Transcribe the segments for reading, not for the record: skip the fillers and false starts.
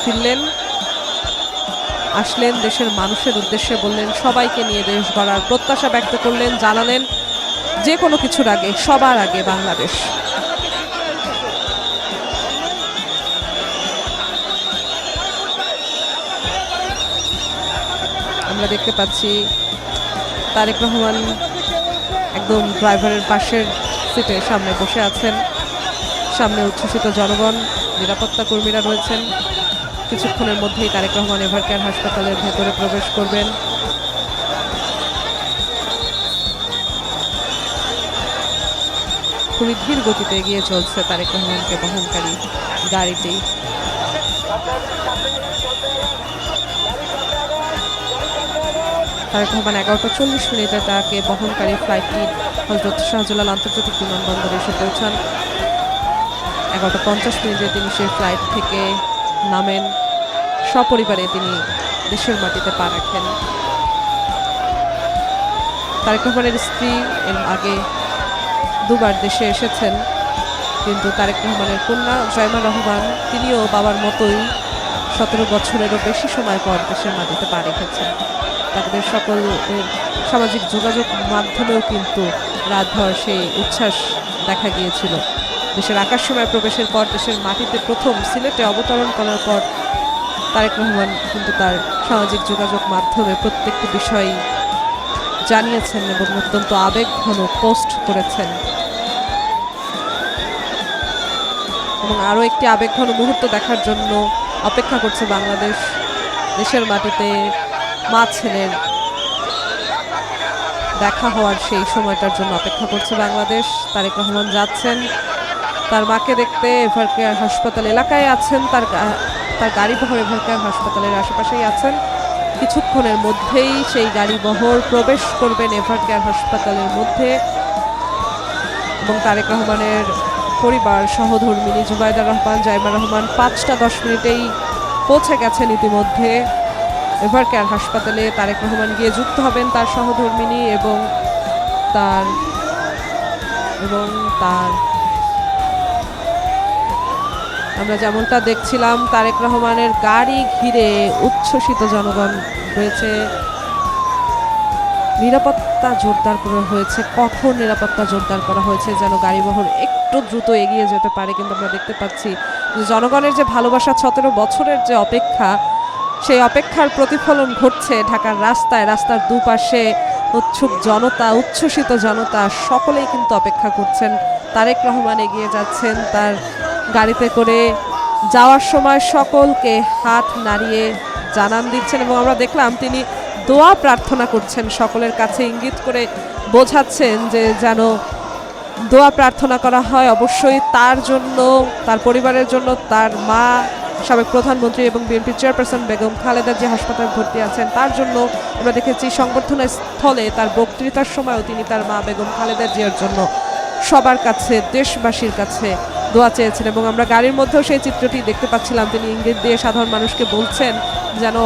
ফিরলেন, আসলেন দেশের মানুষের উদ্দেশ্যে, বললেন সবাইকে নিয়ে দেশ গড়ার প্রত্যাশা ব্যক্ত করলেন, জানালেন যে কোনো কিছুর আগে সবার আগে বাংলাদেশ। আমরা দেখতে পাচ্ছি তারেক রহমান একদম ড্রাইভারের পাশের সিটে সামনে বসে আছেন, সামনে উচ্ছ্বসিত জনগণ, নিরাপত্তা কর্মীরা রয়েছেন। কিছুক্ষণের মধ্যেই তারেক রহমান এভারকেয়ার হাসপাতালের ভেতরে প্রবেশ করবেন। খুবই ধীর গতিতে এগিয়ে চলছে তারেক রহমানকে বহনকারী গাড়িটি। তারেক রহমান 11:40 তাকে বহনকারী ফ্লাইটটি হযরত শাহজালাল আন্তর্জাতিক বিমানবন্দরে এসে পৌঁছান। 11:50 তিনি সেই ফ্লাইট থেকে নামেন, সপরিবারে তিনি দেশের মাটিতে পা রাখেন। তারেক রহমানের স্ত্রী এর আগে দুবার দেশে এসেছেন, কিন্তু তারেক রহমানের কন্যা জয়মা রহমান তিনিও বাবার মতোই 17 বছরেরও বেশি সময় পর দেশের মাটিতে পা রেখেছেন। তাদের সকলের সামাজিক যোগাযোগ মাধ্যমেও কিন্তু রাতভর সেই উচ্ছ্বাস দেখা গিয়েছিল। দেশের আকাশসীমায় প্রবেশের পর, দেশের মাটিতে প্রথম সিলেটে অবতরণ করার পর তারেক রহমান কিন্তু তার সামাজিক যোগাযোগ মাধ্যমে প্রত্যেকটি বিষয় জানিয়েছেন এবং অত্যন্ত আবেগঘন পোস্ট করেছেন। এবং আরও একটি আবেগঘন মুহূর্ত দেখার জন্য অপেক্ষা করছে বাংলাদেশ। দেশের মাটিতে মা ছেলের দেখা হওয়ার সেই সময়টার জন্য অপেক্ষা করছে বাংলাদেশ। তারেক রহমান যাচ্ছেন তার মাকে দেখতে, এভারকেয়ার হাসপাতাল এলাকায় আছেন, তার গাড়িবহর এভারকেয়ার হাসপাতালের আশেপাশেই আছেন। কিছুক্ষণের মধ্যেই সেই গাড়িবহর প্রবেশ করবেন এভারকেয়ার হাসপাতালের মধ্যে এবং তারেক রহমানের পরিবার সহধর্মিনী জুবাইদা রহমান, জাইমা রহমান 5:10 পৌঁছে গেছেন ইতিমধ্যে এভারকেয়ার হাসপাতালে। তারেক রহমান গিয়ে যুক্ত হবেন তার সহধর্মিনী এবং তার আমরা যেমনটা দেখছিলাম তারেক রহমানের গাড়ি ঘিরে উচ্ছ্বসিত জনগণ রয়েছে। নিরাপত্তা জোরদার করা হয়েছে, কঠোর নিরাপত্তা জোরদার করা হয়েছে যেন গাড়িবহর একটু দ্রুত এগিয়ে যেতে পারে। কিন্তু আমরা দেখতে পাচ্ছি যে জনগণের যে ভালোবাসা, 17 বছরের যে অপেক্ষা, সেই অপেক্ষার প্রতিফলন ঘটছে ঢাকার রাস্তায়। রাস্তার দুপাশে উৎসুক জনতা, উচ্ছ্বসিত জনতা সকলেই কিন্তু অপেক্ষা করছেন। তারেক রহমান এগিয়ে যাচ্ছেন তার গাড়িতে করে, যাওয়ার সময় সকলকে হাত নাড়িয়ে জানান দিচ্ছেন এবং আমরা দেখলাম তিনি দোয়া প্রার্থনা করছেন, সকলের কাছে ইঙ্গিত করে বোঝাচ্ছেন যে যেন দোয়া প্রার্থনা করা হয় অবশ্যই তার জন্য, তার পরিবারের জন্য, তার মা সাবেক প্রধানমন্ত্রী এবং বিএনপি চেয়ারপারসন বেগম খালেদা জিয়া হাসপাতালে ভর্তি আছেন তার জন্য। আমরা দেখেছি সংবর্ধনা স্থলে তার বক্তৃতার সময়ও তিনি তার মা বেগম খালেদা জিয়ার জন্য সবার কাছে, দেশবাসীর কাছে দোয়া চেয়েছেন এবং আমরা গাড়ির মধ্যেও সেই চিত্রটি দেখতে পাচ্ছিলাম। তিনি ইঙ্গিত দিয়ে সাধারণ মানুষকে বলছেন যেন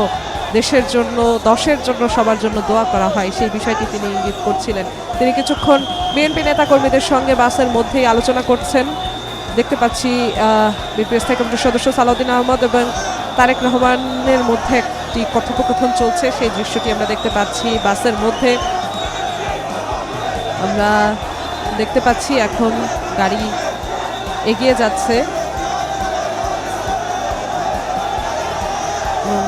দেশের জন্য, দশের জন্য, সবার জন্য দোয়া করা হয়, সেই বিষয়টি তিনি ইঙ্গিত করছিলেন। তিনি কিছুক্ষণ বিএনপি নেতাকর্মীদের সঙ্গে বাসের মধ্যেই আলোচনা করছেন। দেখতে পাচ্ছি বিএনপি স্থায়ী কমিটির সদস্য সালাউদ্দিন আহমদ এবং তারেক রহমানের মধ্যে একটি কথোপকথন চলছে, সেই দৃশ্যটি আমরা দেখতে পাচ্ছি বাসের মধ্যে। আমরা দেখতে পাচ্ছি এখন গাড়ি এগিয়ে যাচ্ছে এবং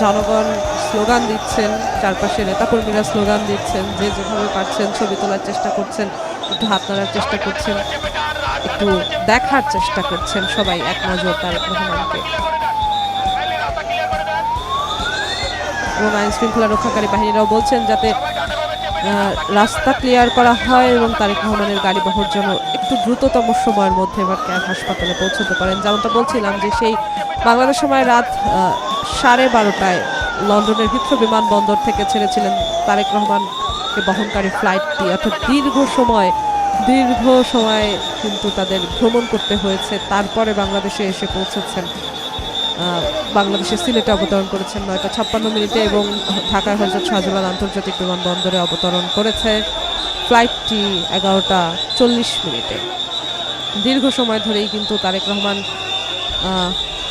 জনগণ স্লোগান দিচ্ছেন, চারপাশে নেতাকর্মীরা স্লোগান দিচ্ছেন, যে যেভাবে পারছেন ছবি তোলার চেষ্টা করছেন, একটু হাত নাড়ার চেষ্টা করছেন, একটু দেখার চেষ্টা করছেন সবাই এক নজর তারেক রহমানকে। এবং আইন শৃঙ্খলা রক্ষাকারী বাহিনীরাও বলছেন যাতে রাস্তা ক্লিয়ার করা হয় এবং তারেক রহমানের গাড়িবহর যেন একটু দ্রুততম সময়ের মধ্যে এভারকেয়ার হাসপাতালে পৌঁছতে পারেন। যেমনটা বলছিলাম যে সেই বাংলাদেশ সময় রাত 12:30 লন্ডনের হিথ্রো বিমানবন্দর থেকে ছেড়েছিলেন তারেক রহমানকে বহনকারী ফ্লাইটটি, অর্থাৎ দীর্ঘ সময় কিন্তু তাদের ভ্রমণ করতে হয়েছে, তারপরে বাংলাদেশে এসে পৌঁছেছেন। বাংলাদেশের সিলেটে অবতরণ করেছেন 9:56 এবং ঢাকার হযরত শাহজালাল আন্তর্জাতিক বিমানবন্দরে অবতরণ করেছে ফ্লাইটটি 11:40। দীর্ঘ সময় ধরেই কিন্তু তারেক রহমান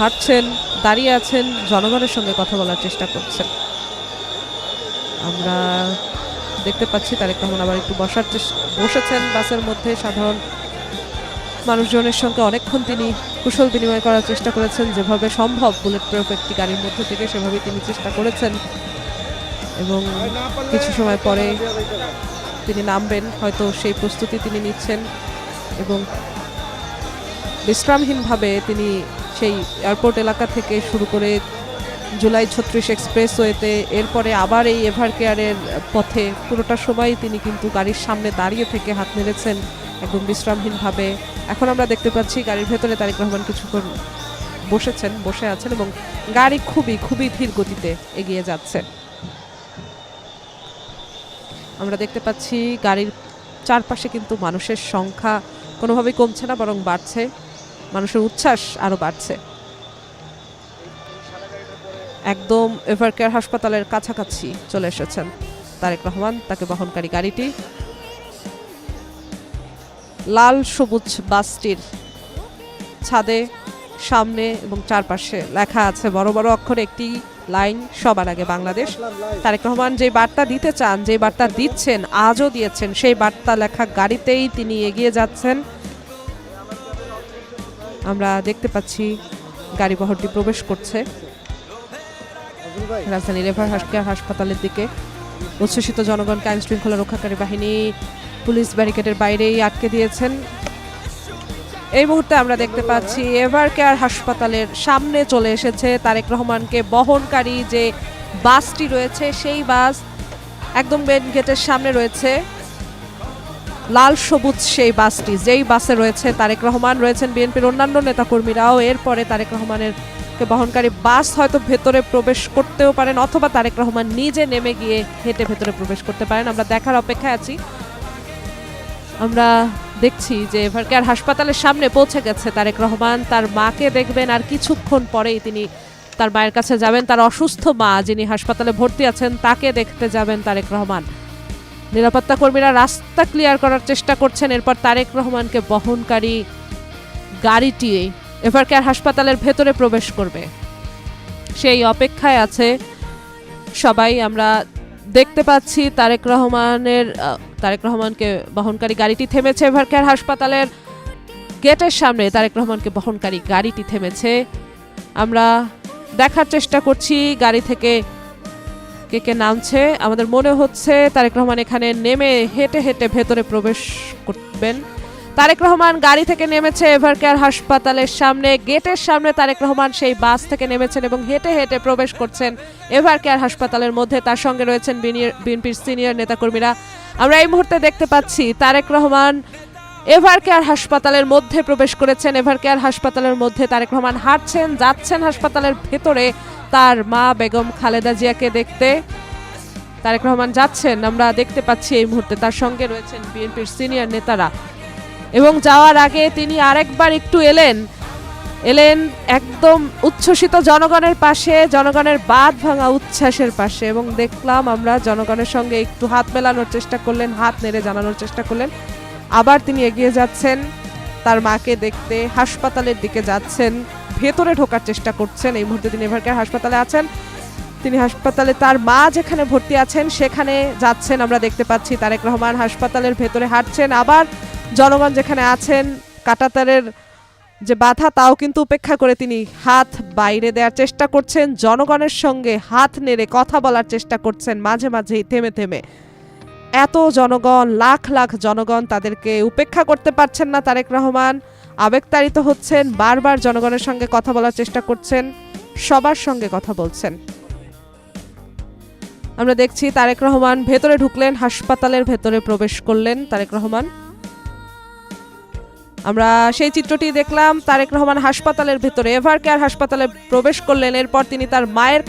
হাঁটছেন, দাঁড়িয়ে আছেন, জনগণের সঙ্গে কথা বলার চেষ্টা করছেন। আমরা দেখতে পাচ্ছি তারেক রহমান আবার একটু বসেছেন বাসের মধ্যে। সাধারণ মানুষজনের সঙ্গে অনেকক্ষণ তিনি কুশল বিনিময় করার চেষ্টা করেছেন, যেভাবে সম্ভব বুলেট প্রুফ একটি গাড়ির মধ্যে থেকে সেভাবে তিনি চেষ্টা করেছেন। এবং কিছু সময় পরে তিনি নামবেন, হয়তো সেই প্রস্তুতি তিনি নিচ্ছেন এবং বিশ্রামহীনভাবে তিনি সেই এয়ারপোর্ট এলাকা থেকে শুরু করে জুলাই 36 এক্সপ্রেসওয়েতে, এরপরে আবার এই এভারকেয়ারের পথে পুরোটা সময় তিনি কিন্তু গাড়ির সামনে দাঁড়িয়ে থেকে হাত নেড়েছেন একদম বিশ্রামহীনভাবে। এখন আমরা দেখতে পাচ্ছি গাড়ির ভেতরে তারেক রহমান কিছুক্ষণ বসে আছেন এবং গাড়ি খুবই ধীর গতিতে এগিয়ে যাচ্ছে। আমরা দেখতে পাচ্ছি গাড়ির চারপাশে কিন্তু মানুষের সংখ্যা কোনোভাবেই কমছে না, বরং বাড়ছে। মানুষের উচ্ছ্বাস আরো বাড়ছে। একদম এভারকেয়ার হাসপাতালের কাছাকাছি চলে এসেছেন তারেক রহমান। তাকে বহনকারী গাড়িটি লাল সবুজ বাসটির ছাদে সামনে এবং চারপাশে লেখা আছে বড় বড় অক্ষরে একটি লাইন, সবার আগে বাংলাদেশ। তারেক রহমান যে বার্তা দিতে চান, যে বার্তা দিচ্ছেন, আজও দিয়েছেন, সেই বার্তা লেখা গাড়িতেই তিনি এগিয়ে যাচ্ছেন। আমরা দেখতে পাচ্ছি গাড়ি বহরটি প্রবেশ করছে রাজধানীর এভারকেয়ার হাসপাতালের দিকে। উচ্ছ্বসিত জনগণকে আইন শৃঙ্খলা রক্ষাকারী বাহিনী পুলিশ ব্যারিকেডের বাইরেই আটকে দিয়েছেন। এই মুহূর্তে আমরা দেখতে পাচ্ছি এভারকেয়ার হাসপাতালের সামনে চলে এসেছে তারেক রহমানকে বহনকারী যে বাসটি রয়েছে, সেই বাস একদম মেন গেটের সামনে রয়েছে। লাল সবুজ সেই বাসটি, যেই বাসে রয়েছে তারেক রহমান, রয়েছেন বিএনপির অন্যান্য নেতাকর্মীরাও। এরপরে তারেক রহমানের বহনকারী বাস হয়তো ভেতরে প্রবেশ করতেও পারেন, অথবা তারেক রহমান নিজে নেমে গিয়ে হেঁটে ভেতরে প্রবেশ করতে পারেন। আমরা দেখার অপেক্ষায় আছি। আমরা দেখছি যে এভারকেয়ার হাসপাতালের সামনে পৌঁছে গেছে তারেক রহমান। তার মাকে দেখবেন, আর কিছুক্ষণ পরেই তিনি তার মায়ের কাছে যাবেন। তার অসুস্থ মা যিনি হাসপাতালে ভর্তি আছেন, তাকে দেখতে যাবেন তারেক রহমান। নিরাপত্তা কর্মীরা রাস্তা ক্লিয়ার করার চেষ্টা করছেন। এরপর তারেক রহমানকে বহনকারী গাড়িটি এভারকেয়ার হাসপাতালের ভেতরে প্রবেশ করবে, সেই অপেক্ষায় আছে সবাই। আমরা দেখতে পাচ্ছি তারেক রহমানকে বহনকারী গাড়িটি থেমেছে এভারকেয়ার হাসপাতালের গেটের সামনে। তারেক রহমানকে বহনকারী গাড়িটি থেমেছে। আমরা দেখার চেষ্টা করছি গাড়ি থেকে কে নামছে। আমাদের মনে হচ্ছে তারেক রহমান এখানে নেমে হেঁটে ভেতরে প্রবেশ করবেন। তারেক রহমান গাড়ি থেকে নেমেছে এভারকেয়ার হাসপাতালের সামনে, গেটের সামনে তারেক রহমান সেই বাস থেকে নেমেছেন এবং হেঁটে প্রবেশ করছেন এভারকেয়ার হাসপাতালের মধ্যে। তার সঙ্গে রয়েছেন বিএনপির সিনিয়র নেতাকর্মীরা। আমরা এই মুহূর্তে দেখতে পাচ্ছি তারেক রহমান এভারকেয়ার হাসপাতালের মধ্যে প্রবেশ করেছেন। এভারকেয়ার হাসপাতালের মধ্যে তারেক রহমান হাঁটছেন, যাচ্ছেন হাসপাতালের ভেতরে তার মা বেগম খালেদা জিয়াকে দেখতে। তারেক রহমান যাচ্ছেন, আমরা দেখতে পাচ্ছি এই মুহূর্তে। তার সঙ্গে রয়েছেন বিএনপির সিনিয়র নেতারা। এবং যাওয়ার আগে তিনি আরেকবার একটু এলেন একদম উচ্ছ্বসিত জনগণের পাশে, জনগণের বাঁধ ভাঙা উচ্ছ্বাসের পাশে। এবং দেখলাম আমরা জনগণের সঙ্গে একটু হাত মেলানোর চেষ্টা করলেন, হাত নেড়ে জানানোর চেষ্টা করলেন। আবার তিনি এগিয়ে যাচ্ছেন তার মাকে দেখতে, হাসপাতালের দিকে যাচ্ছেন, ভেতরে ঢোকার চেষ্টা করছেন। এই মুহূর্তে তিনি এভারকেয়ার হাসপাতালে আছেন। তিনি হাসপাতালে তার মা যেখানে ভর্তি আছেন সেখানে যাচ্ছেন। আমরা দেখতে পাচ্ছি তারেক রহমান হাসপাতালের ভেতরে হাঁটছেন। আবার জনগণ যেখানে আছেন, কাঁটাতারের যে বাধা তাও কিন্তু উপেক্ষা করে তিনি হাত বাইরে দেওয়ার চেষ্টা করছেন, জনগণের সঙ্গে হাত নেড়ে কথা বলার চেষ্টা করছেন, মাঝে মাঝেই থেমে। এত জনগণ, লাখ লাখ জনগণ, তাদেরকে উপেক্ষা করতে পারছেন না তারেক রহমান। আবেগতাড়িত হচ্ছেন, বারবার জনগণের সঙ্গে কথা বলার চেষ্টা করছেন, সবার সঙ্গে কথা বলছেন। আমরা দেখছি তারেক রহমান ভেতরে ঢুকলেন, হাসপাতালের ভেতরে প্রবেশ করলেন তারেক রহমান। আমরা সেই চিত্রটি দেখলাম। তারেক রহমান হাসপাতালের ভেতরে এভারকেয়ার হাসপাতালে প্রবেশ করলেন। এরপর তিনি তার মায়ের